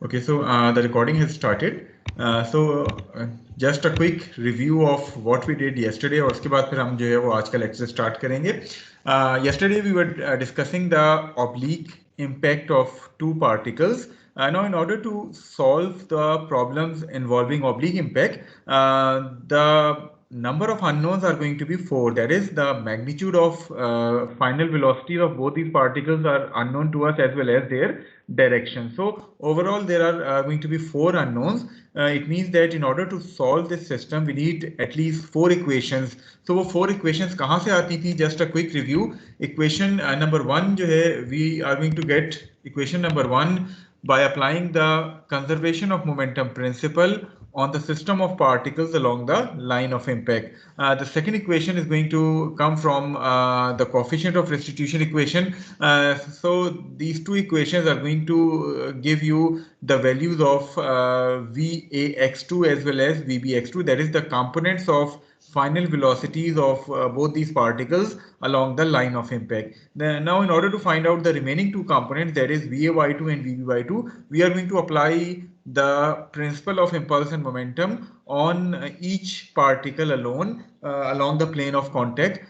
Okay, so the recording has started. Just a quick review of what we did yesterday और उसके बाद फिर हम जो है वो आज का lecture start करेंगे. Yesterday we were discussing the oblique impact of two particles. Now, in order to solve the problems involving oblique impact, the number of unknowns are going to be 4. That is, the magnitude of final velocity of both these particles are unknown to us as well as their direction. So overall, there are going to be 4 unknowns. It means that in order to solve this system, we need at least 4 equations. So वो 4 equations कहाँ से आती थी? Just a quick review. Equation number 1 जो है, we are going to get equation number 1 by applying the conservation of momentum principle on the system of particles along the line of impact. The second equation is going to come from the coefficient of restitution equation. So these two equations are going to give you the values of Vax2 as well as Vbx2, that is the components of final velocities of both these particles along the line of impact. Now, in order to find out the remaining two components, that is Vay2 and Vby2, we are going to apply the principle of impulse and momentum on each particle alone along the plane of contact.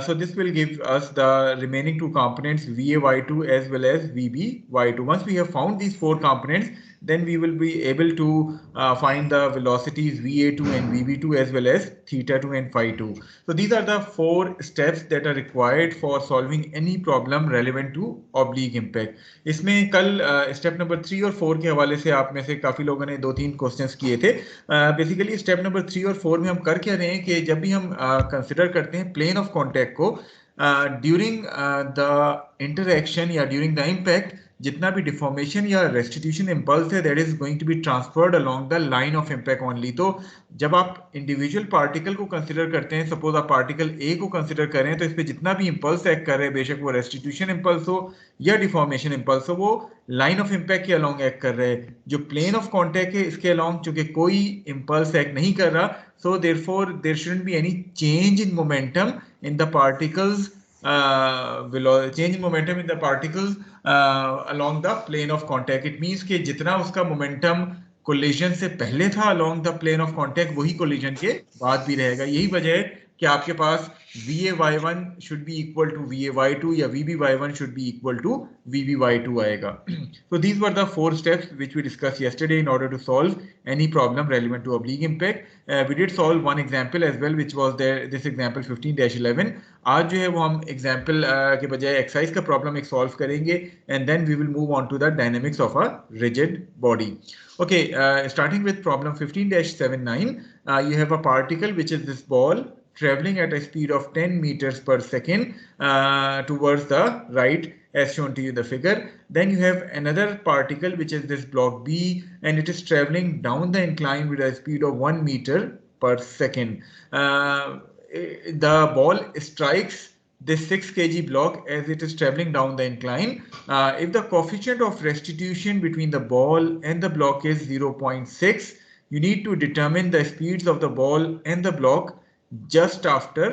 So this will give us the remaining two components Vay2 as well as Vby2. Once we have found these 4 components, then we will be able to find the velocities Va2 and Vb2 as well as theta2 and phi2. So these are the 4 steps that are required for solving any problem relevant to oblique impact. इसमें कल step number 3 और 4 के हवाले से आप में से काफी लोगों ने 2-3 क्वेश्चंस किए थे. बेसिकली स्टेप नंबर 3 और 4 में हम कर क्या रहे हैं कि जब भी हम कंसिडर करते हैं प्लेन ऑफ कॉन्टैक्ट को ड्यूरिंग द इंटरएक्शन या ड्यूरिंग द इम्पैक्ट, जितना भी डिफॉर्मेशन या रेस्टिट्यूशन इम्पल्स है that is going to be transferred along the line of impact only. तो जब आप इंडिविजुअल पार्टिकल को कंसिडर करते हैं, सपोज आप पार्टिकल ए को कंसिडर करें, तो इस पे जितना भी इम्पल्स एक्ट कर रहे हैं, बेशक वो रेस्टिट्यूशन इम्पल्स हो या डिफॉर्मेशन इम्पल्स हो, वो लाइन ऑफ इम्पैक्ट के अलोंग एक्ट कर रहे हैं. जो प्लेन ऑफ कॉन्टैक्ट है इसके अलोंग चूंकि कोई इम्पल्स एक्ट नहीं कर रहा, so therefore there shouldn't be any change in momentum in the particles change in momentum in the particles along the plane of contact. It means कि जितना उसका momentum collision से पहले था along the plane of contact, वही collision के बाद भी रहेगा. यही वजह है कि आपके पास Vay1 should be equal to Vay2 या Vby1 should be equal to Vby2 आएगा. So these were the 4 steps which we discussed yesterday in order to solve any problem relevant to oblique impact. We did solve one example as well, which was there, this example 15-11. आज जो है वो हम example के बजाय exercise का problem एक solve करेंगे, and then we will move on to the dynamics of a rigid body. Okay, starting with problem 15-79, you have a particle which is this ball traveling at a speed of 10 meters per second towards the right as shown to you in the figure. Then you have another particle which is this block B, and it is traveling down the incline with a speed of 1 meter per second. The ball strikes this 6 kg block as it is traveling down the incline. If the coefficient of restitution between the ball and the block is 0.6, you need to determine the speeds of the ball and the block just after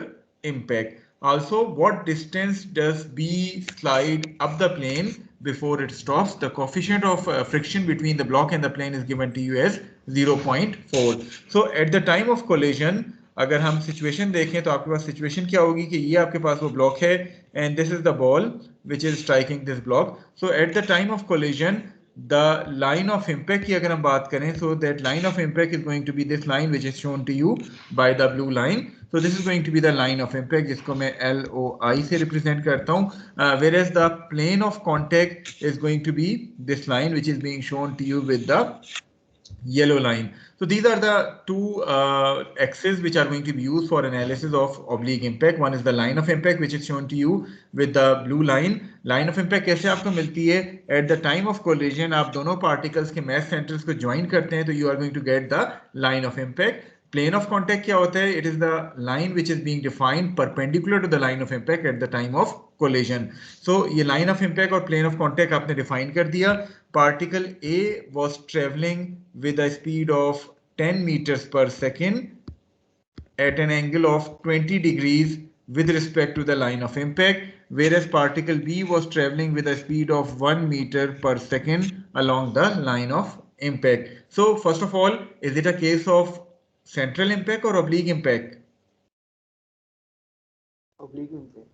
impact. Also, what distance does B slide up the plane before it stops? The coefficient of friction between the block and the plane is given to you as 0.4. So at the time of collision, अगर हम situation देखें तो आपके पास situation क्या होगी कि ये आपके पास वो ब्लॉक है and this is the ball which is striking this block. So at the time of collision, the line of impact की अगर हम बात करें, so that line of impact is going to be this line which is shown to you by the blue line. So this is going to be the line of impact जिसको मैं LOI से represent करता हूँ, whereas the plane of contact is going to be this line which is being shown to you with the yellow line. So these are the two axes which are going to be used for analysis of oblique impact. One is the line of impact which is shown to you with the blue line. Line of impact कैसे आपको मिलती है? At the time of collision आप दोनों particles के mass centers को join करते हैं तो you are going to get the line of impact. Plane of contact क्या होता है? It is the line which is being defined perpendicular to the line of impact at the time of collision. So ये line of impact और plane of contact आपने define कर दिया. Particle A was traveling with a speed of 10 meters per second at an angle of 20 degrees with respect to the line of impact, whereas particle B was traveling with a speed of 1 meter per second along the line of impact. So first of all, is it a case of central impact or oblique impact? Oblique impact.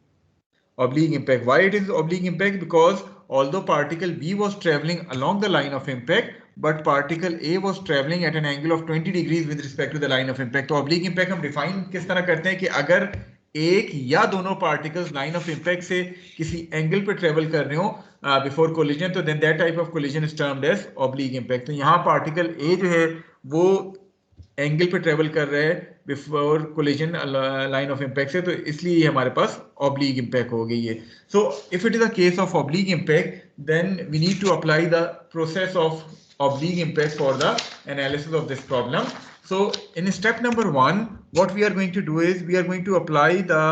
Oblique impact. Why it is oblique impact? Because although particle B was traveling along the line of impact, but particle A was traveling at an angle of 20 degrees with respect to the line of impact. तो oblique impact हम define किस तरह करते हैं कि अगर एक या दोनों particles line of impact से किसी angle पे travel कर रहे हो before collision, तो then that type of collision is termed as oblique impact. तो यहाँ particle A जो है वो एंगल पे ट्रेवल कर रहे हैं before collision line of impact से, तो इसलिए हमारे पास ऑब्लीक इम्पैक्ट हो गई है. So if it is a case of oblique impact, then we need to apply the process of oblique impact for the analysis of this problem. So in step number 1, what we are going to do is we are going to apply the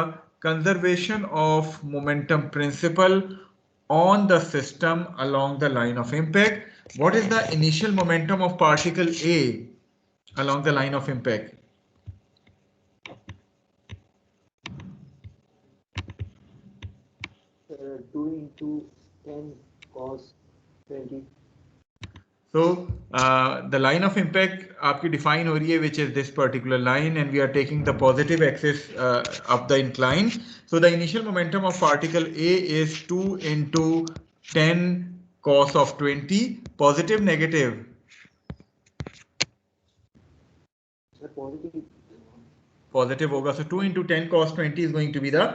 conservation of momentum principle on the system along the line of impact. What is the initial momentum of particle A along the line of impact? Uh, 2 into 10 cos 20. So the line of impact आपकी define हो रही है, which is this particular line, and we are taking the positive axis up the incline. So the initial momentum of particle A is 2 into 10 cos of 20. Positive, negative? Positive. Positive होगा. So 2 into 10 cos 20 is going to be the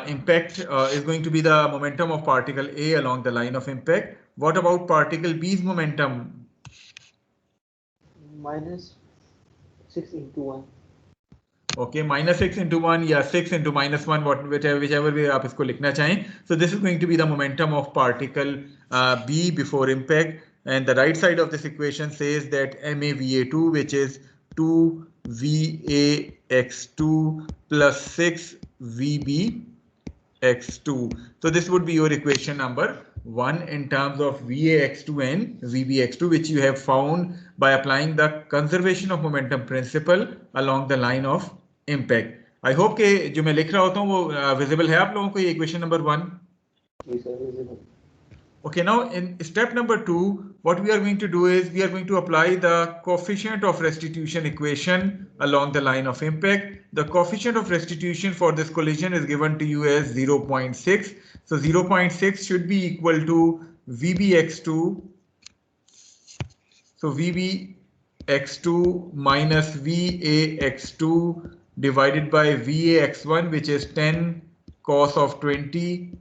impact, is going to be the momentum of particle A along the line of impact. What about particle B's momentum? Minus 6 into 1. Okay, minus 6 into 1 या 6 into minus 1, whichever way आप इसको लिखना चाहें. So this is going to be the momentum of particle B before impact, and the right side of this equation says that MAVA2, which is 2VAX2 plus 6VBX2. So this would be your equation number 1 in terms of VAX2 and VBX2, which you have found by applying the conservation of momentum principle along the line of impact. I hope कि जो मैं लिख रहा होता हूँ वो visible है आप लोगों को, ये equation number 1. Yes, sir, visible. Okay, now in step number 2, what we are going to do is we are going to apply the coefficient of restitution equation along the line of impact. The coefficient of restitution for this collision is given to you as 0.6. So 0.6 should be equal to VBX2. So VBX2 minus VAX2 divided by VAX1, which is 10 cos of 20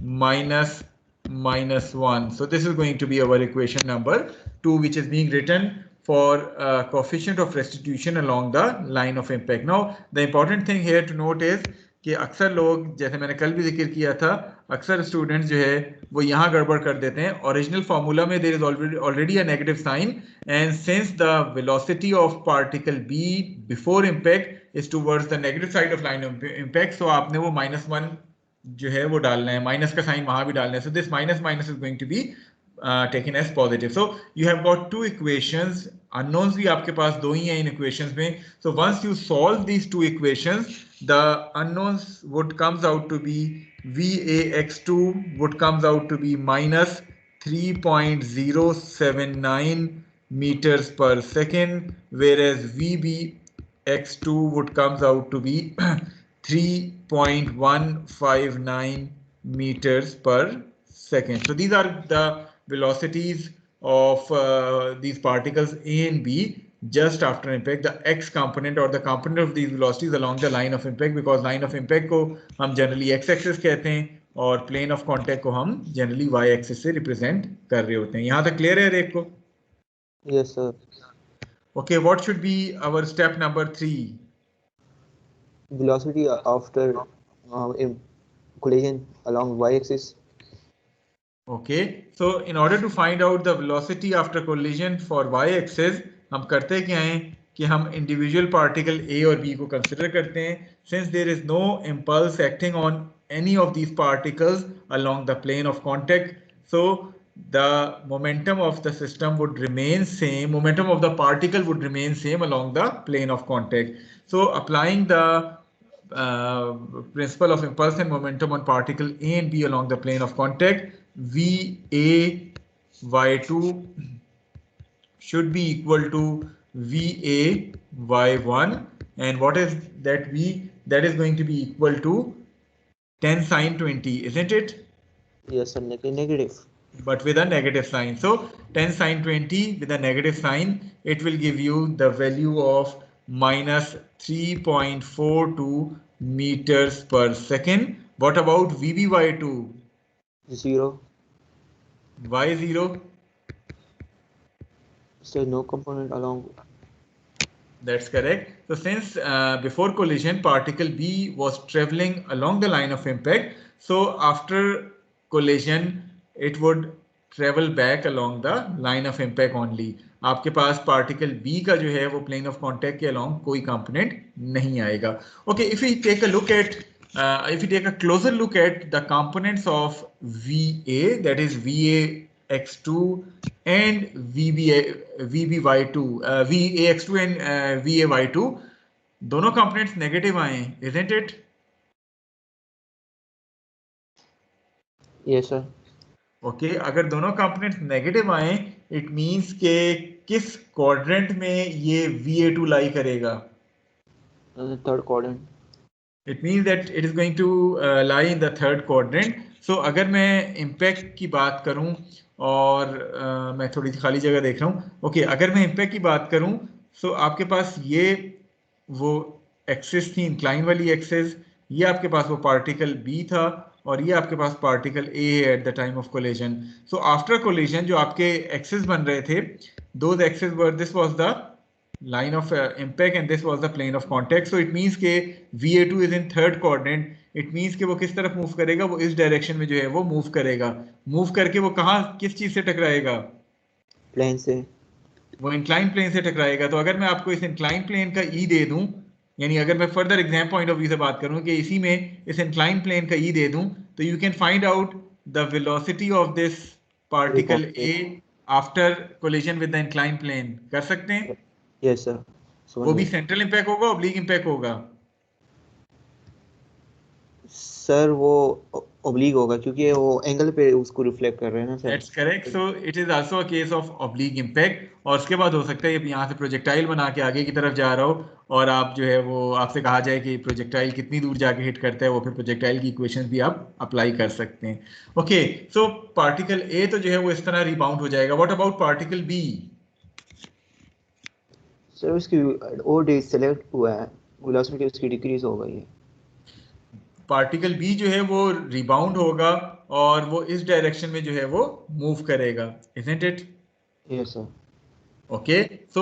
minus 1. So this is going to be our equation number 2, which is being written for coefficient of restitution along the line of impact. Now the important thing here to note is कि अक्सर लोग, जैसे मैंने कल भी जिक्र किया था, अक्सर स्टूडेंट्स जो है वो यहाँ गड़बड़ कर देते हैं. ओरिजिनल फार्मूला में there is already a negative sign, and since the velocity of particle B before impact is towards the negative side of line of impact, so आपने वो -1 जो है वो डालना है, माइनस का साइन वहां भी डालना है. So this minus minus is going to be taken as positive. So you have got two equations. Unknowns भी आपके पास दो ही हैं इन equations में. So once you solve these two equations, the unknowns would comes out to be VAX2 would comes out to be minus 3.079 meters per second, whereas VBX2 would comes out to be 3.159 meters per second. So these are the velocities of these particles A and B just after impact. The x component or the component of these velocities along the line of impact, because line of impact को हम generally x axis कहते हैं और plane of contact को हम generally y axis से represent कर रहे होते हैं. यहाँ तक clear है हर एक को? Yes, sir. Okay, what should be our step number 3? Velocity after collision along y-axis. Okay, so in order to find out the velocity after collision for y-axis, हम करते क्या हैं कि हम individual particle A और B को consider करते हैं. Since there is no impulse acting on any of these particles along the plane of contact, so the momentum of the system would remain same, momentum of the particle would remain same along the plane of contact. So applying the principle of impulse and momentum on particle A and B along the plane of contact, VA y2 should be equal to VA Y1, and what is that V? That is going to be equal to 10 sine 20, isn't it? Yes, sir. Negative. But with a negative sign. So 10 sine 20 with a negative sign, it will give you the value of minus 3.42 meters per second. What about VBY2? 0. Why 0? There is no component along. That's correct. So since before collision, particle B was traveling along the line of impact, so after collision, it would travel back along the line of impact only. आपके पास particle B का जो है वो plane of contact के along कोई component नहीं आएगा. Okay, if we take a look at if we take a closer look at the components of VA, that is VA X2 and VBY2, VAX2 and VAY2, दोनों components negative आए, isn't it? Yes, sir. Okay, अगर दोनों components negative आए, it means के किस quadrant में ये VA2 lie करेगा? Third quadrant. It means that it is going to lie in the third quadrant. So अगर मैं impact की बात करूं और मैं थोड़ी सी खाली जगह देख रहा हूं. Okay, अगर मैं impact की बात करूं, so आपके पास ये वो एक्सिस थी, इंक्लाइन वाली एक्सिस, ये आपके पास वो पार्टिकल B था और ये आपके पास पार्टिकल A है at the time of collision. So after collision जो आपके एक्सिस बन रहे थे, those axis were, this was the line of impact and this was the plane of contact. So it means के VA2 is in third quadrant. It means कि वो किस तरफ मूव करेगा, वो इस डायरेक्शन में जो है वो मूव करेगा. मूव करके वो कहाँ किस चीज से टकराएगा? प्लेन से. वो इंक्लाइन प्लेन से टकराएगा. तो अगर मैं आपको इस इंक्लाइन प्लेन का ई दे दूं, यानी अगर मैं further exam point of view से बात करूं कि इसी में इस इंक्लाइन प्लेन का ई दे दूं, तो you can find out the velocity of this particle A after collision with the incline plane. कर सकते हैं? Yes sir. वो भी सेंट्रल इंपैक्ट होगा, ऑब्लिक इंपैक्ट होगा? सर वो ऑब्लिक होगा क्योंकि वो एंगल पे उसको रिफ्लेक्ट कर रहे हैं ना sir. That's correct. So it is also a case of oblique impact. और उसके बाद हो सकता है ये यहाँ से प्रोजेक्टाइल बना के आगे की तरफ जा रहा हो और आप जो है वो आपसे कहा जाए कि प्रोजेक्टाइल कितनी दूर जाके हिट करता है, वो फिर प्रोजेक्टाइल की इक्वेशंस भी आप अप्लाई कर सकते हैं. ओके, सो पार्टिकल ए तो जो है वो इस तरह रिबाउंड हो जाएगा. What about particle B? Sir उसकी और डे सेलेक्ट हुआ है, वेलोसिटी उसकी डिक्रीज हो गई है. पार्टिकल बी जो है वो रिबाउंड होगा और वो इस डायरेक्शन में जो है वो मूव करेगा, isn't it? Yes sir. Okay, so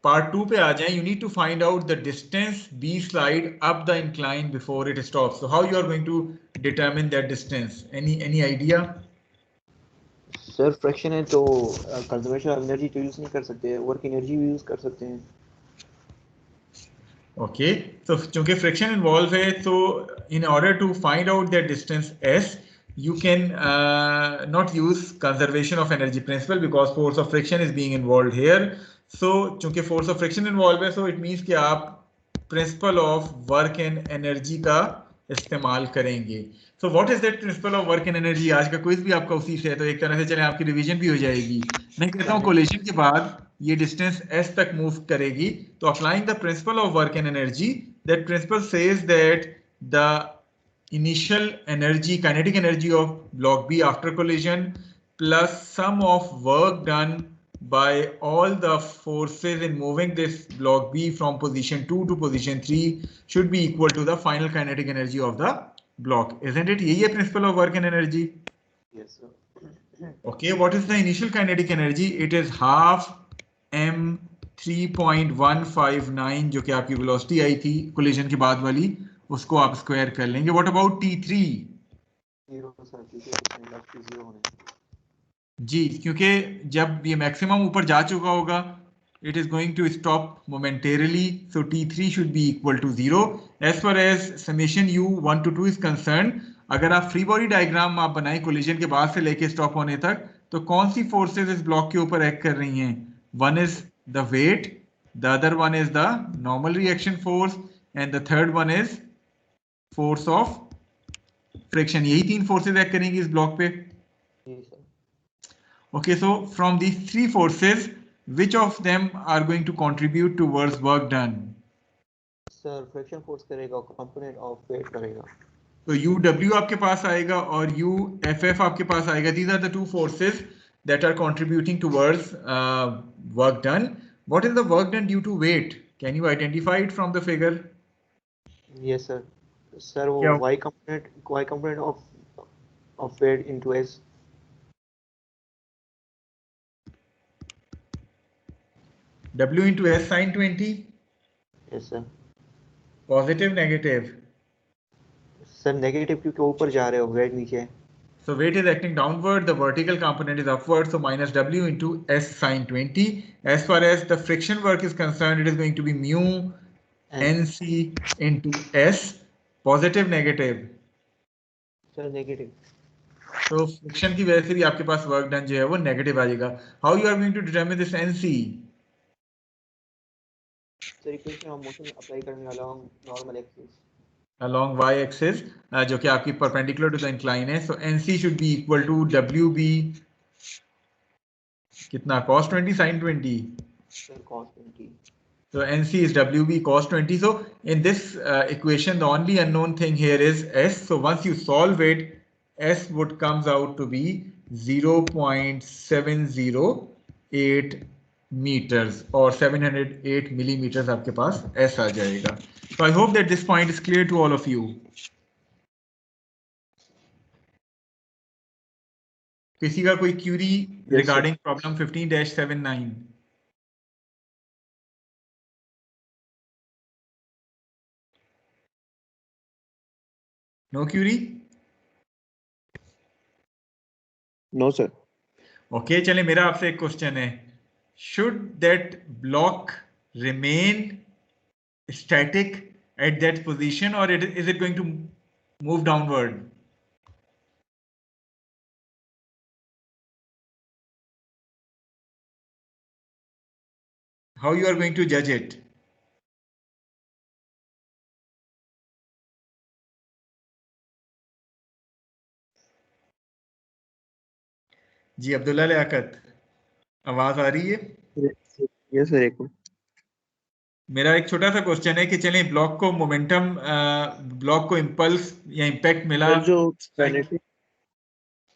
part 2 पे आ जाएं. You need to find out the distance B slide up the incline before it stops. So how you are going to determine that distance? Any idea? Sir friction है तो conservation of energy तो use नहीं कर सकते, work energy भी use कर सकते हैं. ओके, तो चूंकि फ्रिक्शन इन्वॉल्व है, तो in order to find out that distance S, you can not use conservation of energy principle because force of friction is being involved here. So चूंकि force of friction involved है, so it means कि आप principle of work and energy का इस्तेमाल करेंगे. So what is that principle of work and energy? आज का quiz भी आपका उसी से है, तो एक तरह से चले आपकी रिवीजन भी हो जाएगी. मैं कहता हूँ कोलिजन के बाद ये डिस्टेंस s तक मूव करेगी, तो applying the principle of work and energy, that principle says that the initial energy, kinetic energy of block B after collision plus sum of work done by all the forces in moving this block B from position 2 to position 3 should be equal to the final kinetic energy of the block. Isn't it? यही है principle of work and energy. Yes sir. Okay, what is the initial kinetic energy? It is half m 3.159 जो कि आपकी velocity आई थी collision के बाद वाली, उसको आप स्क्वायर कर लेंगे. What about T3? जी, क्योंकि जब ये मैक्सिमम ऊपर जा चुका होगा, it is going to stop momentarily, so T3 should be equal to 0. As far as summation U 1 to 2 is concerned, अगर आप फ्री बॉडी डायग्राम आप बनाएं कोलिजन के बाद से लेके स्टॉप होने तक, तो कौन सी फोर्सेस इस ब्लॉक के ऊपर एक्ट कर रही हैं? One is the weight, the other one is the normal reaction force and the third one is force of friction. यही तीन फोर्सेस एक्ट करेंगी इस ब्लॉक पे. Okay, so from these three forces which of them are going to contribute towards work done? Sir friction force करेगा, component of weight करेगा. तो UW आपके पास आएगा और UFF आपके पास आएगा. These are the two forces that are contributing towards work done. What is the work done due to weight? Can you identify it from the figure? Yes sir. Sir वो क्या? y component of weight into s. W into S sin 20. Yes sir. Positive, negative? Sir negative क्योंकि ऊपर जा रहे हो, wait नीचे है. So weight is acting downward, the vertical component is upward, so minus W into S sin 20. As far as the friction work is concerned, it is going to be mu NC into S. Positive, negative? Sir negative. तो friction की वजह से भी आपके पास work done जो है वो negative आ जाएगा. How you are going to determine this NC? Sir equation of motion apply करने वाला हूं normal axis. Along y axis जो कि आपकी perpendicular to the incline है. So NC should be equal to WB कितना, cos 20 sin 20? Sir cos 20. So NC is WB cos 20. So in this equation, the only unknown thing here is S. So once you solve it, S would comes out to be 0.708 meters or 708 millimeters आपके पास S आ जाएगा. So I hope that this point is clear to all of you. किसी का कोई query regarding problem 15-79? No query? No sir. Okay चले, मेरा आपसे एक question है. Should that block remain static at that position और is it going to move downward? How you are going to जज इट? जी अब्दुल्ला लियाकत, आवाज आ रही है? Yes sir. एक मेरा एक छोटा सा क्वेश्चन है कि चलें ब्लॉक को मोमेंटम, ब्लॉक को इम्पल्स या इम्पैक्ट मिला जो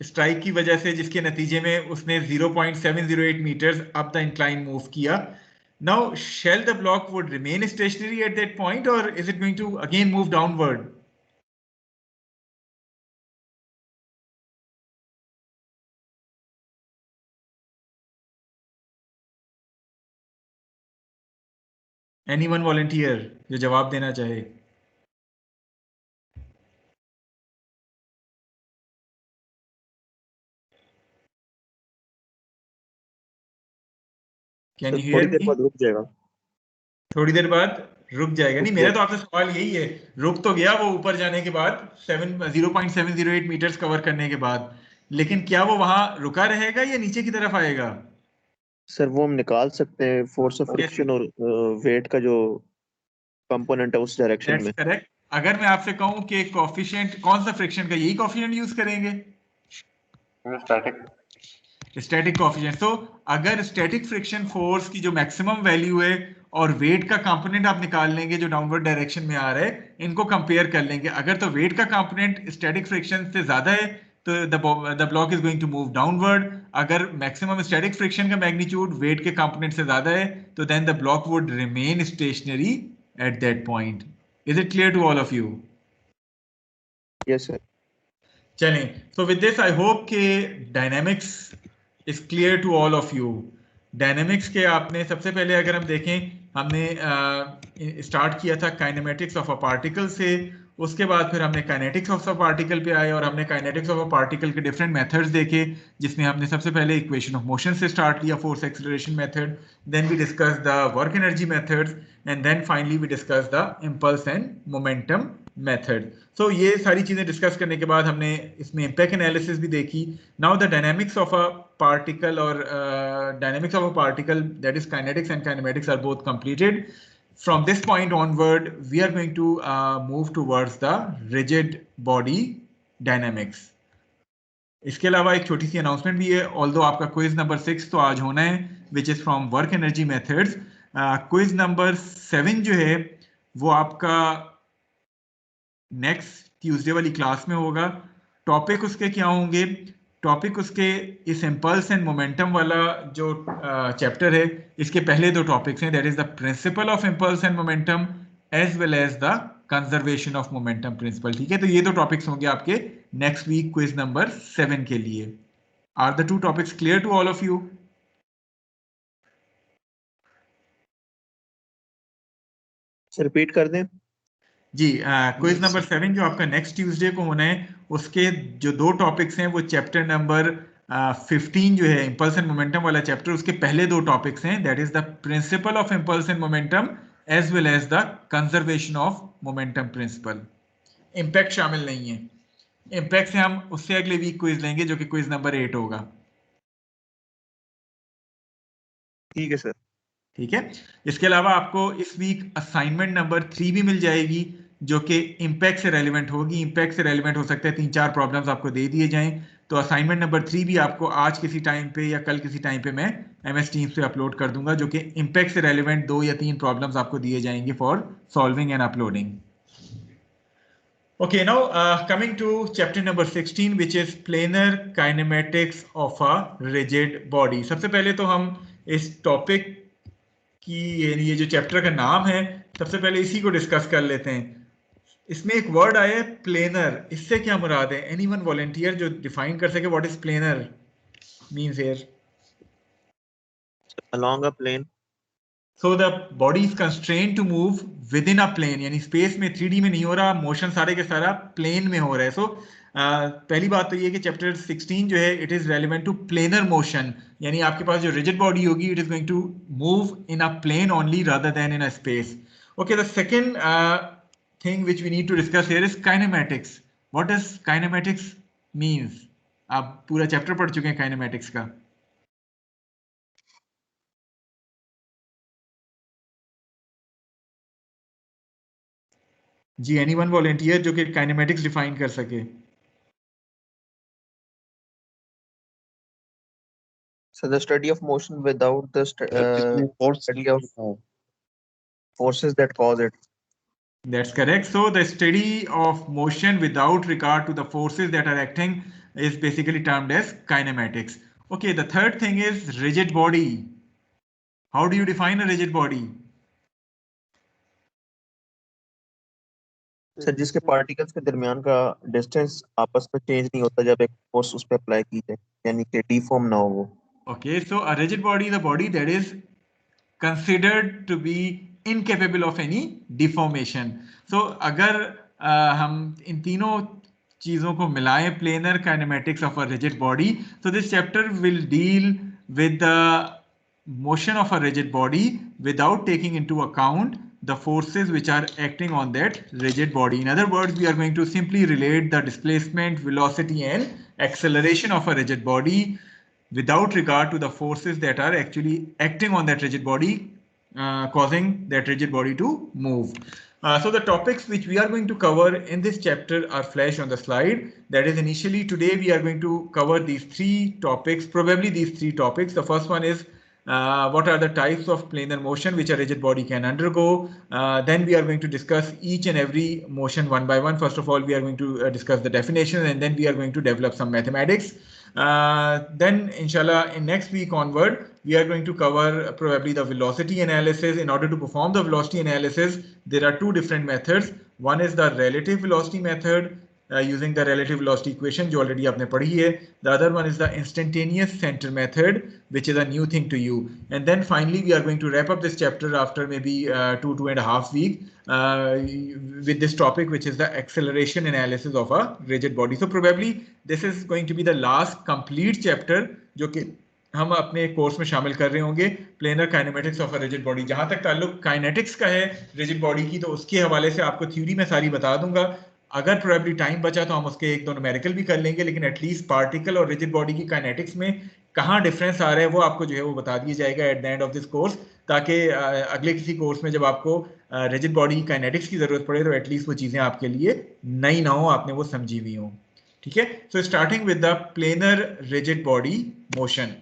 स्ट्राइक की वजह से, जिसके नतीजे में उसने 0.708 metres up the incline move किया. Now shall the block would remain stationary at that point or is it going to again move downward? Anyone volunteer जो जवाब देना चाहे? Can you hear me? रुक जाएगा. थोड़ी देर बाद रुक जाएगा. नहीं, मेरा तो आपसे सवाल यही है. रुक तो गया वो ऊपर जाने के बाद 0.708 मीटर्स कवर करने के बाद, लेकिन क्या वो वहां रुका रहेगा या नीचे की तरफ आएगा? सर वो हम निकाल सकते हैं फोर्स ऑफ फ्रिक्शन और वेट का जो कंपोनेंट है उस डायरेक्शन में. करेक्ट. अगर मैं आपसे कहूं कि कोफिशिएंट कौन सा फ्रिक्शन का, यही कोफिशिएंट यूज करेंगे? Static coefficient. तो अगर स्टैटिक फ्रिक्शन फोर्स की जो मैक्सिमम वैल्यू है और वेट का कंपोनेंट आप निकाल लेंगे जो डाउनवर्ड डायरेक्शन में आ रहा है, इनको कंपेयर कर लेंगे. अगर तो वेट का कंपोनेंट स्टैटिक फ्रिक्शन से ज्यादा है तो the block is going to move downward. अगर मैक्सिमम स्टैटिक फ्रिक्शन का मैग्नीट्यूड वेट के कंपोनेंट से ज्यादा है तो then the block would remain stationary at that point. Is it clear to all of you? Yes sir. चलें, so with this I hope कि dynamics is clear to all of you. Dynamics के आपने सबसे पहले अगर हम देखें, हमने स्टार्ट किया था काइनेमेटिक्स ऑफ अ पार्टिकल से. उसके बाद फिर हमने काइनेटिक्स ऑफ अ पार्टिकल पे आए और हमने काइनेटिक्स ऑफ अ पार्टिकल के डिफरेंट मेथड्स देखे, जिसमें हमने सबसे पहले इक्वेशन ऑफ मोशन से स्टार्ट किया, force acceleration method. Then we discuss the work energy methods and then finally we discuss the impulse and momentum method. So ये सारी चीजें डिस्कस करने के बाद हमने इसमें इम्पैक्ट एनालिसिस भी देखी. Now the dynamics of a particle or dynamics of a particle, that is kinetics and kinematics, are both completed. From this point onward we are going to move towards the rigid body dynamics. इसके अलावा एक छोटी सी announcement भी है. Although आपका quiz number 6 तो आज होना है, which is from work energy methods. Quiz number 7 जो है वो आपका नेक्स्ट ट्यूसडे वाली क्लास में होगा। टॉपिक उसके क्या होंगे? टॉपिक उसके इस इम्पल्स एंड मोमेंटम वाला जो चैप्टर है, इसके पहले दो टॉपिक्स हैं, that is the principle of impulse and momentum as well as the conservation of momentum principle. ठीक है, तो ये दो टॉपिक्स होंगे आपके नेक्स्ट वीक क्विज नंबर 7 के लिए। Are the two topics clear to all of you? Repeat कर दें जी। क्विज नंबर 7 जो आपका नेक्स्ट ट्यूसडे को होना है, उसके जो दो टॉपिक्स हैं वो चैप्टर नंबर 15 जो है इम्पल्स एंड मोमेंटम वाला चैप्टर, उसके पहले दो टॉपिक्स हैं, that is the principle of impulse and momentum as well as the conservation of momentum principle. Impact शामिल नहीं है। इम्पैक्ट से हम उससे अगले वीक क्विज लेंगे जो कि क्विज नंबर 8 होगा। ठीक है सर। ठीक है, इसके अलावा आपको इस वीक असाइनमेंट नंबर 3 भी मिल जाएगी जो कि इम्पैक्ट से रेलिवेंट होगी। इम्पैक्ट से रेलिवेंट हो सकता है 3-4 प्रॉब्लम्स आपको दे दिए जाएं, तो असाइनमेंट नंबर 3 भी आपको आज किसी टाइम पे या कल किसी टाइम पे मैं MS Teams पे अपलोड कर दूंगा, जो कि इम्पैक्ट से रेलिवेंट 2 या 3 प्रॉब्लम्स आपको दिए जाएंगे for solving and uploading. Okay, now coming to chapter number 16, which is planar kinematics of a rigid body. सबसे पहले तो हम इस टॉपिक की ये जो चैप्टर का नाम है, सबसे पहले इसी को डिस्कस कर लेते हैं। इसमें एक वर्ड आया है प्लेनर, इससे क्या मुराद है? एनीवन वॉलंटियर जो डिफाइन कर सके what is planar means here? along a plane So the body is constrained to move within a plane, यानी स्पेस में 3D में नहीं हो रहा, मोशन सारे के सारा प्लेन में हो रहा है। सो पहली बात तो ये कि चैप्टर 16 जो है it is relevant to planar motion, यानी आपके पास जो रिजिड बॉडी होगी it is going to move in a plane only rather than in a space. Okay, the second thing which we need to discuss here is kinematics. What does kinematics means? आप पूरा chapter पढ़ चुके हैं kinematics का। जी, anyone volunteer जो कि kinematics define कर सके? so the study of motion without the study of forces that cause it. That's correct. So the study of motion without regard to the forces that are acting is basically termed as kinematics. Okay, the third thing is rigid body. How do you define a rigid body? Sir जिसके particles के दरमियान का distance आपस में change नहीं होता जब एक फोर्स उस पे अप्लाई की जाए, यानी कि डिफॉर्म ना हो वो। Okay, so a rigid body is a body that is considered to be incapable of any deformation. So अगर हम इन तीनों चीजों को मिलाएं, planar kinematics of a rigid body, so this chapter will deal with the motion of a rigid body without taking into account the forces which are acting on that rigid body. In other words, we are going to simply relate the displacement, velocity and acceleration of a rigid body without regard to the forces that are actually acting on that rigid body, causing that rigid body to move. So the topics which we are going to cover in this chapter are flashed on the slide. That is, initially today we are going to cover these three topics, probably these three topics. The first one is what are the types of planar motion which a rigid body can undergo. Then we are going to discuss each and every motion one by one. First of all, we are going to discuss the definition, and then we are going to develop some mathematics. Then inshallah in next week onward we are going to cover probably the velocity analysis. In order to perform the velocity analysis, there are two different methods. One is the relative velocity method, using the relative velocity equation जो already आपने पढ़ी है. The other one is the instantaneous center method, which is a new thing to you. And then finally we are going to wrap up this chapter after maybe 2.5 weeks with this topic, which is the acceleration analysis of a rigid body. So probably this is going to be the last complete chapter जो कि हम अपने course में शामिल कर रहे होंगे, planar kinematics of a rigid body. जहां तक ताल्लुक काइनेटिक्स का है रिजिड बॉडी की, तो उसके हवाले से आपको थ्योरी में सारी बता दूंगा। अगर प्रोबेबली टाइम बचा तो हम उसके एक दो न्यूमेरिकल भी कर लेंगे, लेकिन एटलीस्ट पार्टिकल और रिजिड बॉडी की काइनेटिक्स में कहाँ डिफरेंस आ रहा है वो आपको जो है वो बता दिया जाएगा at the end of this course, ताकि अगले किसी कोर्स में जब आपको रिजिड बॉडी काइनेटिक्स की जरूरत पड़े तो एटलीस्ट वो चीजें आपके लिए नई ना हो, आपने वो समझी हुई हो। ठीक है, so starting with the planar rigid body motion.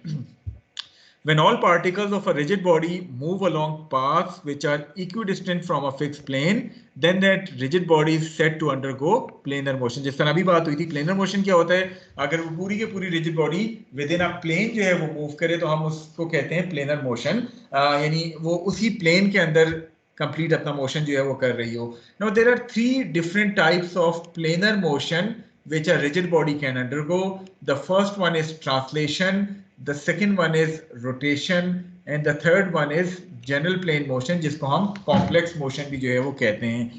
When all particles of a rigid body move along paths which are equidistant from a fixed plane, then that rigid body is said to undergo planar motion. जिस तरह अभी बात हुई थी, planar motion क्या होता है? अगर वो पूरी की पूरी rigid body within a plane जो है वो move करे तो हम उसको कहते हैं planar motion, यानी वो उसी plane के अंदर complete अपना motion जो है वो कर रही हो. Now there are three different types of planar motion which a rigid body can undergo. The first one is translation, the second one is rotation, and the third one is general plane motion, जिसको हम complex motion भी जो है वो कहते हैं.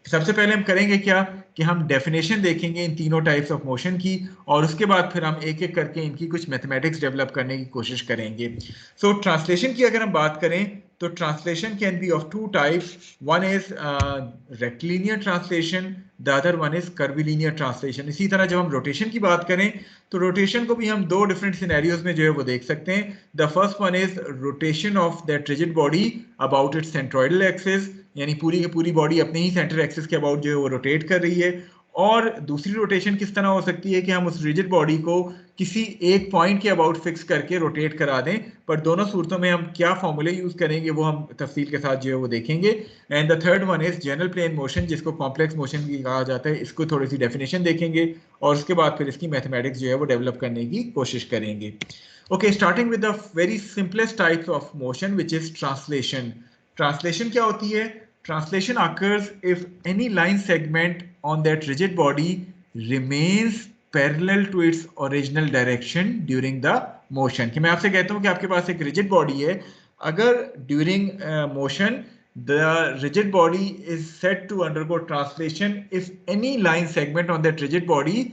सबसे पहले हम करेंगे क्या कि हम डेफिनेशन देखेंगे इन तीनों टाइप्स ऑफ मोशन की, और उसके बाद फिर हम एक एक करके इनकी कुछ मैथमेटिक्स डेवलप करने की कोशिश करेंगे. सो ट्रांसलेशन की अगर हम बात करें तो translation can be of two types. One is rectilinear translation, the other one is curvilinear translation. इसी तरह जब हम रोटेशन की बात करें तो रोटेशन को भी हम दो डिफरेंट सिनेरियोज में जो है वो देख सकते हैं. The first one is rotation of that rigid body about it's centroidal axis, यानी पूरी की पूरी बॉडी अपने ही सेंटर एक्सिस के अबाउट जो है वो रोटेट कर रही है. और दूसरी रोटेशन किस तरह हो सकती है कि हम उस रिजिड बॉडी को किसी एक पॉइंट के अबाउट फिक्स करके रोटेट करा दें. पर दोनों सूरतों में हम क्या फॉर्मूले यूज करेंगे वो हम तफसील के साथ जो है वो देखेंगे. And the third one is general plane motion, जिसको कॉम्प्लेक्स मोशन भी कहा जाता है. इसको थोड़ी सी डेफिनेशन देखेंगे और उसके बाद फिर इसकी मैथमेटिक्स जो है वो डेवलप करने की कोशिश करेंगे. Okay, starting with the very simplest types of motion which is translation. Translation क्या होती है? Translation occurs if any line segment on that rigid body remains parallel to its original direction during the motion. कि मैं आपसे कहता हूँ कि आपके पास एक rigid body है, अगर during motion the rigid body is said to undergo translation if any line segment on that rigid body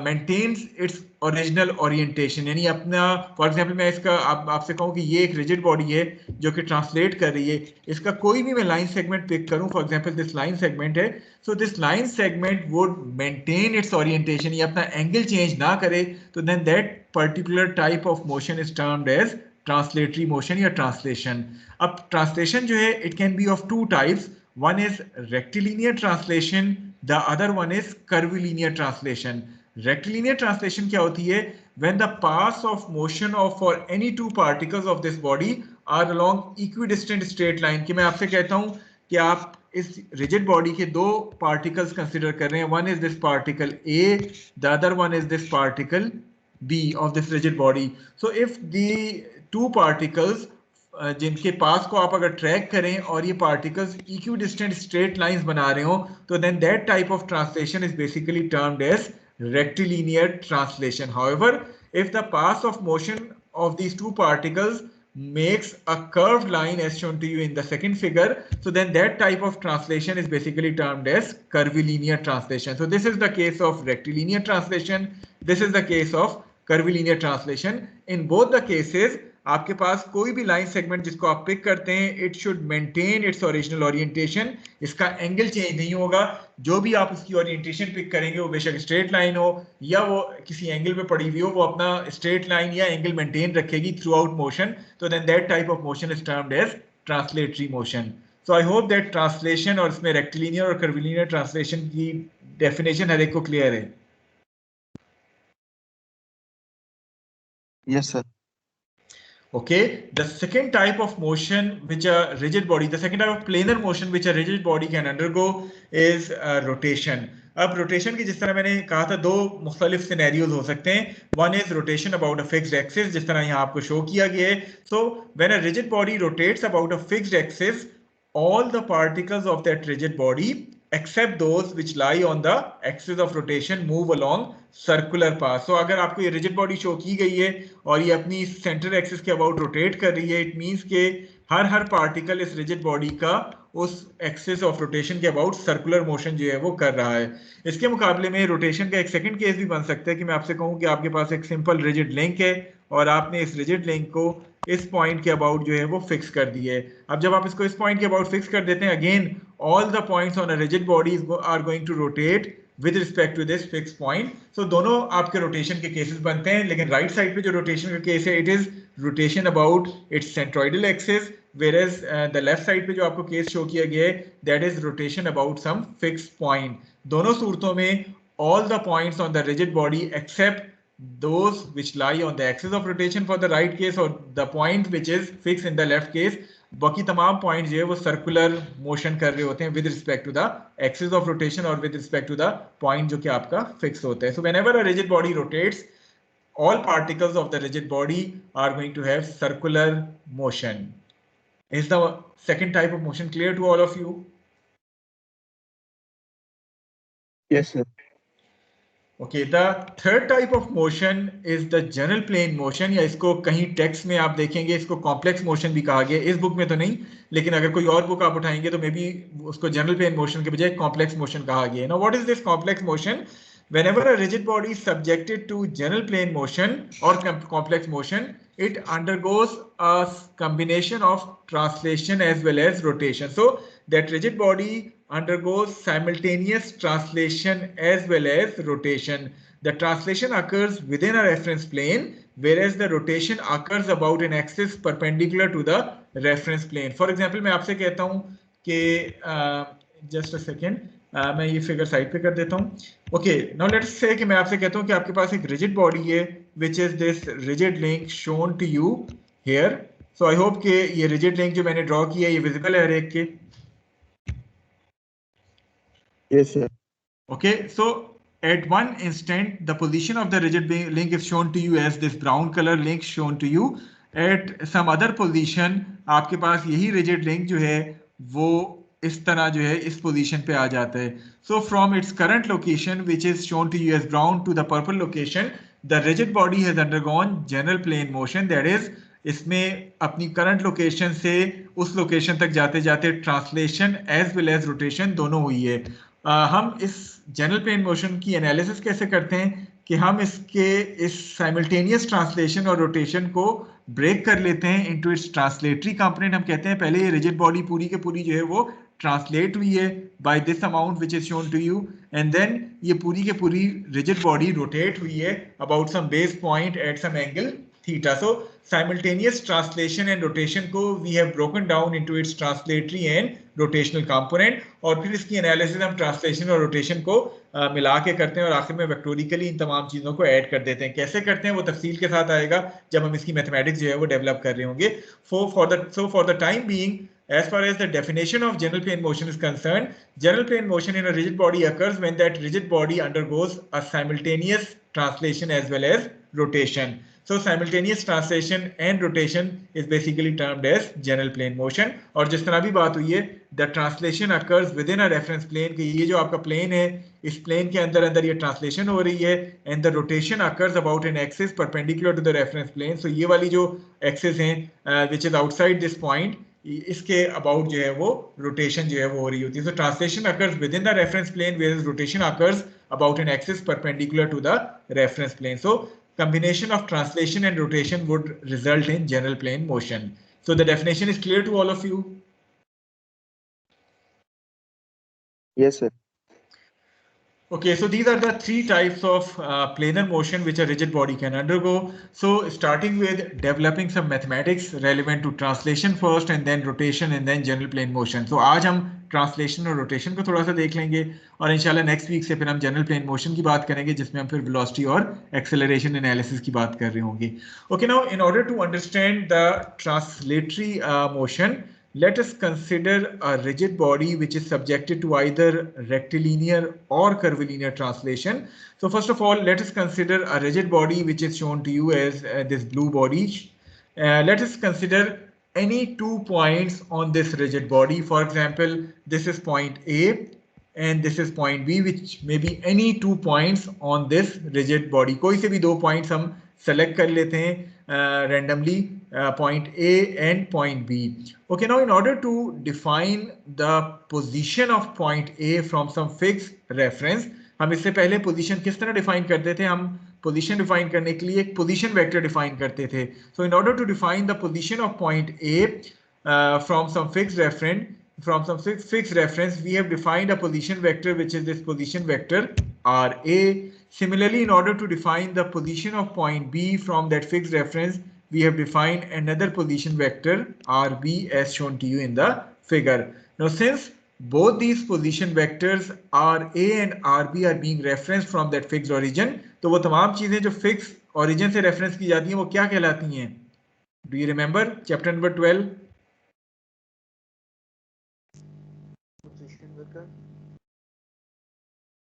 maintains its original orientation. यानी अपना फॉर एग्जांपल मैं इसका आपसे कहूँ कि ये एक रिजिड बॉडी है जो कि ट्रांसलेट कर रही है, इसका कोई भी मैं लाइन सेगमेंट पिक करूँ, for example this line segment है, so this line segment would maintain its orientation, ये अपना एंगल चेंज ना करे, तो then that particular type of motion is termed as translatory motion या ट्रांसलेशन. अब ट्रांसलेशन जो है it can be of two types. One is rectilinear translation, the other one is curvilinear translation. Rectilinear translation क्या होती है? When the paths of motion of for any two particles of this body are along equidistant straight line. कि मैं आपसे कहता हूँ कि आप इस rigid body के दो particles consider कर रहे हैं. One is this particle A, the other one is this particle B of this rigid body. So if the two particles जिनके पास को आप अगर ट्रैक करें और ये पार्टिकल्स इक्विडिस्टेंट स्ट्रेट लाइंस बना रहे हो, तो then that type of translation is basically termed as rectilinear translation. However, if the path of motion of these two particles makes a curved line as shown to you in the second figure, so then that type of translation is basically termed as curvilinear translation. So this is the case of rectilinear translation, this is the case of curvilinear translation. In both the cases आपके पास कोई भी line segment जिसको आप pick करते हैं, it should maintain its original orientation, इसका angle change नहीं होगा. जो भी आप उसकी ओरिएंटेशन पिक करेंगे वो बेशक स्ट्रेट लाइन हो या वो किसी एंगल पे पड़ी हुई हो, वो अपना स्ट्रेट लाइन या एंगल मेंटेन रखेगी थ्रू आउट मोशन. तो then that type of motion is termed as translatory motion. So I hope that translation और इसमें रेक्टिलिनियर और कर्विलिनियर ट्रांसलेशन की डेफिनेशन हर एक को क्लियर है. Yes sir. Okay, the second type of motion which a rigid body, the second type of planar motion which a rigid body can undergo is rotation. अब rotation की जिस तरह मैंने कहा था दो मुख्तलिफ सिनेरियोज हो सकते हैं. One is rotation about a fixed axis, जिस तरह यहाँ आपको शो किया गया है. So when a rigid body rotates about a fixed axis, all the particles of that rigid body except those which lie on the axis of rotation move along circular path. So अगर आपको ये rigid body show की गई है और ये अपनी center axis के about rotate कर रही है, it means के हर पार्टिकल इस rigid body का उस एक्सिस ऑफ रोटेशन के अबाउट सर्कुलर मोशन जो है वो कर रहा है. इसके मुकाबले में रोटेशन का एक सेकंड केस भी बन सकता है कि मैं आपसे कहूँ कि आपके पास एक सिंपल रिजिड लिंक है और आपने इस रिजिड लिंक को इस पॉइंट के अबाउट जो है वो फिक्स कर दी है. अब जब आप इसको इस पॉइंट के अबाउट फिक्स कर देते हैं, again all the points on a rigid body are going to rotate with respect to this fix point. So दोनों आपके रोटेशन के केसेस बनते हैं, लेकिन राइट साइड पे जो रोटेशन का केस है it is rotation about it's centroidal axis, whereas the left side पे जो आपको केस शो किया गया है that is rotation about some fixed point. दोनों सूरतों में all the points on the rigid body except those which lie on the axis of rotation for the right case or the point which is fixed in the left case. बाकी तमाम point जो है वो circular motion कर रहे होते हैं with respect to the axis of rotation और with respect to the point जो कि आपका फिक्स होता है. So whenever a rigid body rotates, all particles of the rigid body are going to have circular motion. Is the second type of motion clear to all of you? Yes, sir. Okay, the third type of motion is the general plane motion, या इसको कहीं text में आप देखेंगे इसको complex motion भी कहा गया. इस बुक में तो नहीं, लेकिन अगर कोई और बुक आप उठाएंगे तो मे बी उसको जनरल प्लेन मोशन के बजाय कॉम्प्लेक्स मोशन कहा गया. Now what is this complex motion? Whenever a rigid body is subjected to general plane motion or complex motion, it undergoes a combination of translation as well as rotation. So that rigid body undergoes simultaneous translation as well as rotation. The translation occurs within a reference plane, whereas the rotation occurs about an axis perpendicular to the reference plane. For example, मैं आपसे कहता हूँ कि just a second, मैं ये figure side पे कर देता हूँ. ओके, नाउ लेट्स से कि मैं आपसे कहता हूँ कि आपके पास एक रिजिड बॉडी है which is this rigid link shown to you here. So I hope कि ये रिजिड लिंक जो मैंने ड्रॉ किया है ये विजिबल है हर एक के. Yes, sir. Okay, so at one instant the position of the rigid link is shown to you as this brown color link shown to you. At some other position आपके पास यही rigid link जो है वो इस तरह जो है इस पोजीशन पे आ जाता है. So from its current location which is shown to you as brown to the purple location, the rigid body has undergone general plane motion. That is, इसमें अपनी करंट लोकेशन से उस लोकेशन तक जाते जाते translation as well as rotation दोनों हुई है. हम इस जनरल प्लेन मोशन की एनालिसिस कैसे करते हैं कि हम इसके इस साइमल्टेनियस ट्रांसलेशन और रोटेशन को ब्रेक कर लेते हैं इनटू इट्स ट्रांसलेटरी कंपोनेंट. हम कहते हैं पहले ये रिजिड बॉडी पूरी के पूरी जो है वो ट्रांसलेट हुई है by this amount which is shown to you, and then ये पूरी के पूरी रिजिड बॉडी रोटेट हुई है about some base point at some angle theta. So simultaneous translation and rotation को we have broken down into its translatory and rotational component, और फिर इसकी एनालिसिस हम ट्रांसलेशन और रोटेशन को मिला के करते हैं और आखिर में वेक्टोरिकली इन तमाम चीज़ों को ऐड कर देते हैं. कैसे करते हैं वो तफसील के साथ आएगा जब हम इसकी मैथमेटिक्स जो है वो डेवलप कर रहे होंगे. For the time being, as far as the definition of general plane motion is concerned, general plane motion in a rigid body occurs when that rigid body undergoes a simultaneous translation as well as rotation. So simultaneous translation and rotation is basically termed as general plane motion. और जिस तरह भी बात हुई है, the translation occurs within a reference plane, कि ये जो आपका plane है इस plane के अंदर अंदर ये translation हो रही है, and the rotation occurs about an axis perpendicular to the reference plane. So ये वाली जो axis है which is outside this point, इसके about जो है वो rotation जो है वो हो रही होती है. So translation occurs within the reference plane, whereas rotation occurs about an axis perpendicular to the reference plane. So combination of translation and rotation would result in general plane motion. So the definition is clear to all of you? Yes, sir. Okay, so these are the three types of planar motion which a rigid body can undergo. So starting with developing some mathematics relevant to translation first, and then rotation, and then general plane motion. So आज हम translation और rotation को थोड़ा सा देख लेंगे, और इंशाल्लाह next week से फिर हम general plane motion की बात करेंगे जिसमें हम फिर velocity और acceleration analysis की बात कर रहे होंगे. Okay, now in order to understand the translatory motion, let us consider a rigid body which is subjected to either rectilinear or curvilinear translation. So first of all, let us consider a rigid body which is shown to you as this blue body. Let us consider any 2 points on this rigid body. For example, this is point A and this is point B, which may be any 2 points on this rigid body. कोई से भी 2 points हम select कर लेते हैं randomly, point A and point B. Okay, now in order to define the position of point A from some fixed reference, हम इससे पहले position किस तरह define करते थे? हम position define करने के लिए एक position vector define करते थे. So in order to define the position of point A from some fixed reference, we have defined a position vector which is this position vector RA. Similarly, in order to define the position of point B from that fixed reference, we have defined another position vector RB as shown to you in the figure. Now, since both these position vectors RA and RB are being referenced from that fixed origin. तो वो तमाम चीजें जो fix origin से reference की जाती हैं वो क्या कहलाती हैं? Do you remember chapter number 12?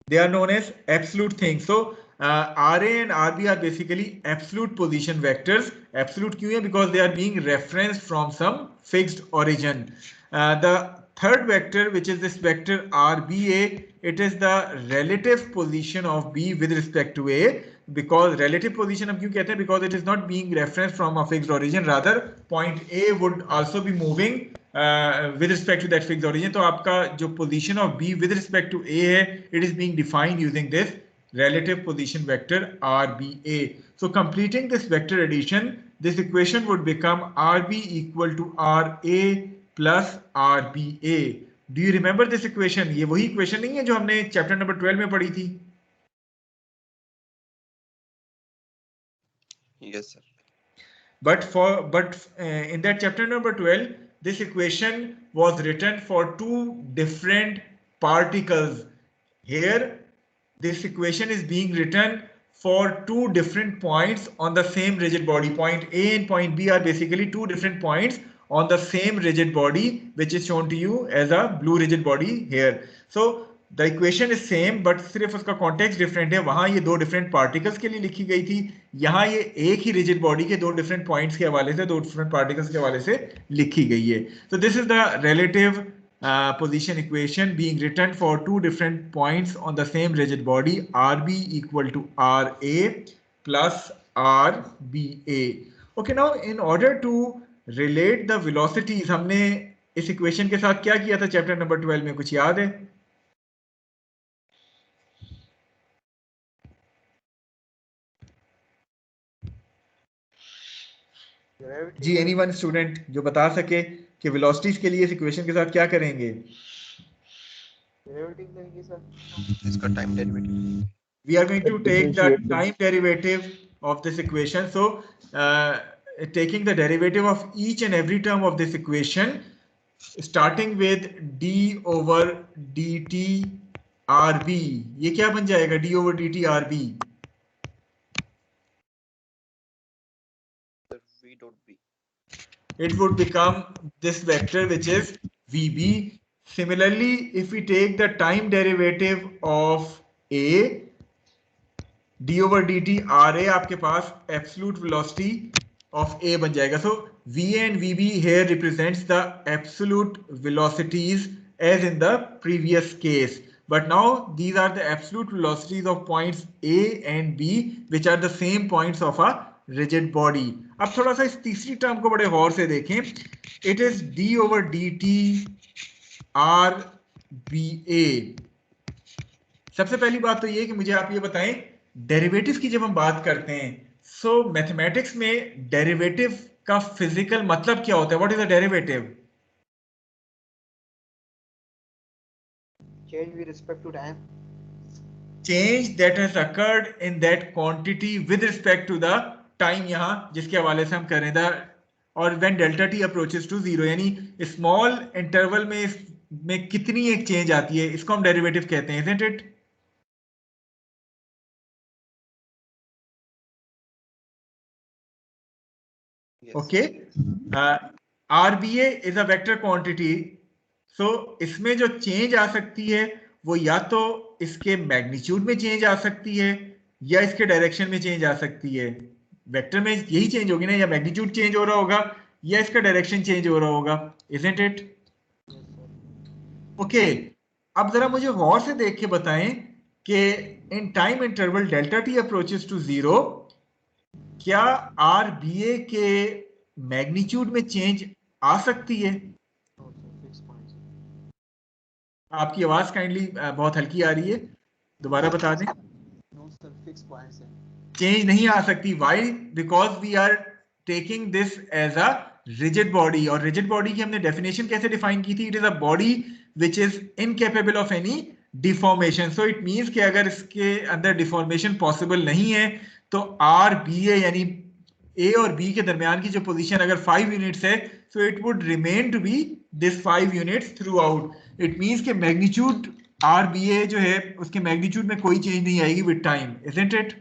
They are known as absolute things. So RA and RB are basically absolute position vectors. Absolute क्यों है? Because they are being referenced from some fixed origin. The third vector, which is this vector RBA, it is the relative position of B with respect to A. Because relative position हम क्यों कहते हैं? Because it is not being referenced from a fixed origin. Rather, point A would also be moving with respect to that fixed origin. तो आपका जो position of B with respect to A है, it is being defined using this relative position vector RBA. So completing this vector addition, this equation would become RB equal to RA plus RBA. Do you remember this equation? ये वही equation नहीं है जो हमने chapter number 12 में पढ़ी थी? Yes, sir. But in that chapter number 12, this equation was written for two different particles. Here, this equation is being written for two different points on the same rigid body. Point A and point B are basically two different points on the same rigid body, which is shown to you as a blue rigid body here. So the equation is same, but सिर्फ उसका context different है. वहां ये दो different particles के लिए लिखी गई थी, यहाँ ये एक ही rigid body के दो different points के हवाले से, दो different particles के हवाले से लिखी गई है. So this is the relative position equation being written for two different points on the same rigid body, RB equal to RA plus RBA. Okay, now in order to relate the velocities, हमने इस equation के साथ क्या किया था chapter number 12 में, कुछ याद है? जी, anyone student जो बता सके कि velocities के लिए इस equation के साथ क्या करेंगे? इसका time derivative. We are going to take the time derivative of this equation. So taking the derivative of each and every term of this equation, starting with d over dt rb. ये क्या बन जाएगा? d over dt rb. V dot B. It would become this vector, which is vb. Similarly, if we take the time derivative of a, d over dt ra आपके पास absolute velocity of a बन जाएगा. So va and vb here represents the absolute velocities as in the previous case. But now these are the absolute velocities of points A and B, which are the same points of a rigid body. अब थोड़ा सा इस तीसरी term को बड़े गौर से देखें. It is d over dt RBA. सबसे पहली बात तो ये कि मुझे आप ये बताएं, डेरिवेटिव की जब हम बात करते हैं, सो मैथमेटिक्स में डेरिवेटिव का फिजिकल मतलब क्या होता है? What is a derivative? Change with respect to time. Change that has occurred in that quantity with respect to the time, यहाँ जिसके हवाले से हम करें था, और when delta t approaches to 0, यानी स्मॉल इंटरवल में कितनी एक चेंज आती है, इसको हम डेरिवेटिव कहते हैं, isn't it? Yes. Okay. RBA is a vector quantity. So इसमें जो चेंज आ सकती है वो या तो इसके मैग्नीट्यूड में चेंज आ सकती है या इसके डायरेक्शन में चेंज आ सकती है. वेक्टर में यही चेंज होगी ना, या मैग्नीट्यूड चेंज हो रहा होगा या इसका डायरेक्शन चेंज हो रहा होगा, isn't it? Okay. अब जरा मुझे गौर से देख के बताएं कि in time interval delta T approaches to 0, क्या RBA के मैग्नीट्यूड में चेंज आ सकती है? आपकी आवाज काइंडली बहुत हल्की आ रही है, दोबारा बता दें. No sir, fixed points है. चेंज नहीं आ सकती. Why? Because we are taking this as a rigid body. और rigid body की हमने definition कैसे define की थी? It is a body which is incapable of any deformation. So it means कि अगर इसके अंदर deformation possible नहीं है तो RBA यानी A और B के दरमियान की जो पोजीशन अगर 5 यूनिट्स है, so it would remain to be this 5 units throughout. It means के मैग्नीट्यूड RBA जो है उसके मैग्नीट्यूड में कोई चेंज नहीं आएगी with time, isn't it?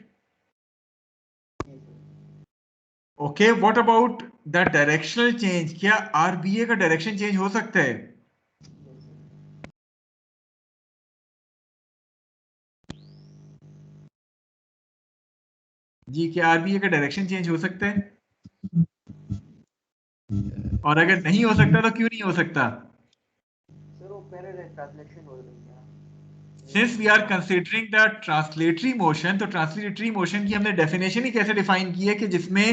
Okay, what about the directional change? क्या RBA का डायरेक्शन चेंज हो सकता है? जी, क्या RBA का डायरेक्शन चेंज हो सकता है? और अगर नहीं हो सकता तो क्यों नहीं हो सकता? सर वो पहले ट्रांसलेशन हो रही है। Since we are considering the translatory motion, तो translatory motion की हमने डेफिनेशन ही कैसे डिफाइन की है कि जिसमें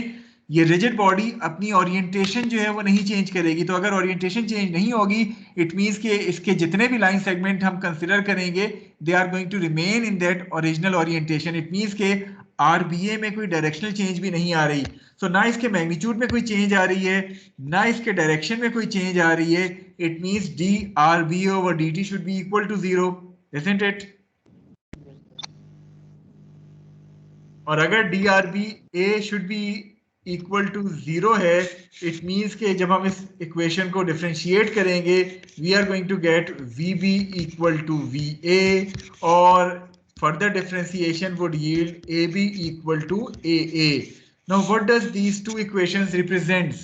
ये रिजिड बॉडी अपनी ओरिएंटेशन जो है वो नहीं चेंज करेगी। तो अगर ओरिएंटेशन चेंज नहीं होगी, इट मींस कि इसके जितने भी लाइन सेगमेंट हम कंसिडर करेंगे they are going to remain in that original orientation. It means के RBA में कोई डायरेक्शनल चेंज भी नहीं आ रही। सो ना इसके मैग्नीट्यूड में कोई चेंज आ रही है, ना इसके डायरेक्शन में कोई चेंज आ रही है। It means DRBA over DT should be equal to 0, isn't it? और अगर DRBA should be equal to 0 है, it means कि जब हम इस इक्वेशन को डिफरेंशिएट करेंगे we are going to get VB equal to VA और further differentiation would yield AB equal to AA. Now what does these two equations represents?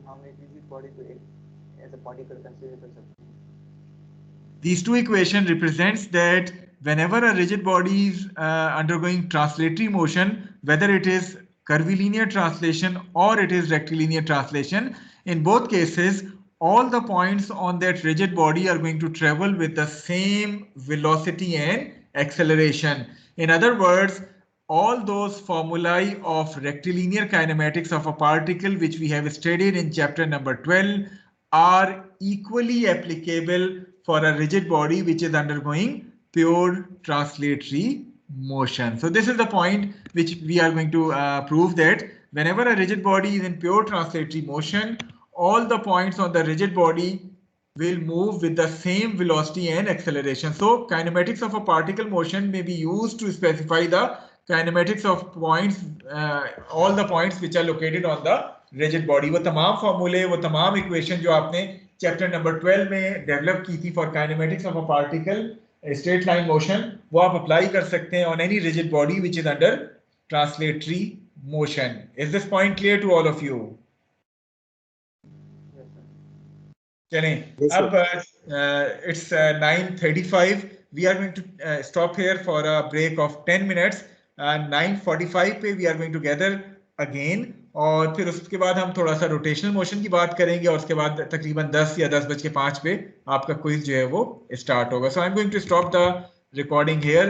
हम एक भी बॉडी को एज अ पार्टिकल कंसीडर कर सकते हैं। These two equations represents that whenever a rigid body is undergoing translatory motion, whether it is curvilinear translation or it is rectilinear translation, in both cases, all the points on that rigid body are going to travel with the same velocity and acceleration. In other words, all those formulae of rectilinear kinematics of a particle which we have studied in chapter number 12 are equally applicable for a rigid body which is undergoing pure translatory motion. So this is the point which we are going to prove, that whenever a rigid body is in pure translatory motion, all the points on the rigid body will move with the same velocity and acceleration. So kinematics of a particle motion may be used to specify the kinematics of points, all the points which are located on the rigid body. वो तमाम फॉर्मूले, वो तमाम equation जो आपने chapter number 12 में develop की थी for kinematics of a particle straight line motion, वो आप अप्लाई कर सकते हैं on any rigid body which is under translatory motion. Is this point clear to all of you? चलें, अब it's 9:35. We are going to stop here for a break of 10 minutes. 9:45 पे we are going to gather again और फिर उसके बाद हम थोड़ा सा रोटेशनल मोशन की बात करेंगे और उसके बाद तकरीबन 10 या 10:05 पे आपका क्विज जो है वो स्टार्ट होगा. So I am going to stop the recording here.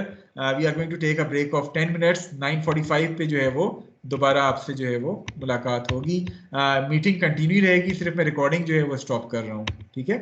We are going to take a break of 10 minutes. 9:45 पे जो है वो दोबारा आपसे जो है वो मुलाकात होगी. मीटिंग कंटिन्यू रहेगी, सिर्फ मैं रिकॉर्डिंग जो है वो स्टॉप कर रहा हूँ. ठीक है.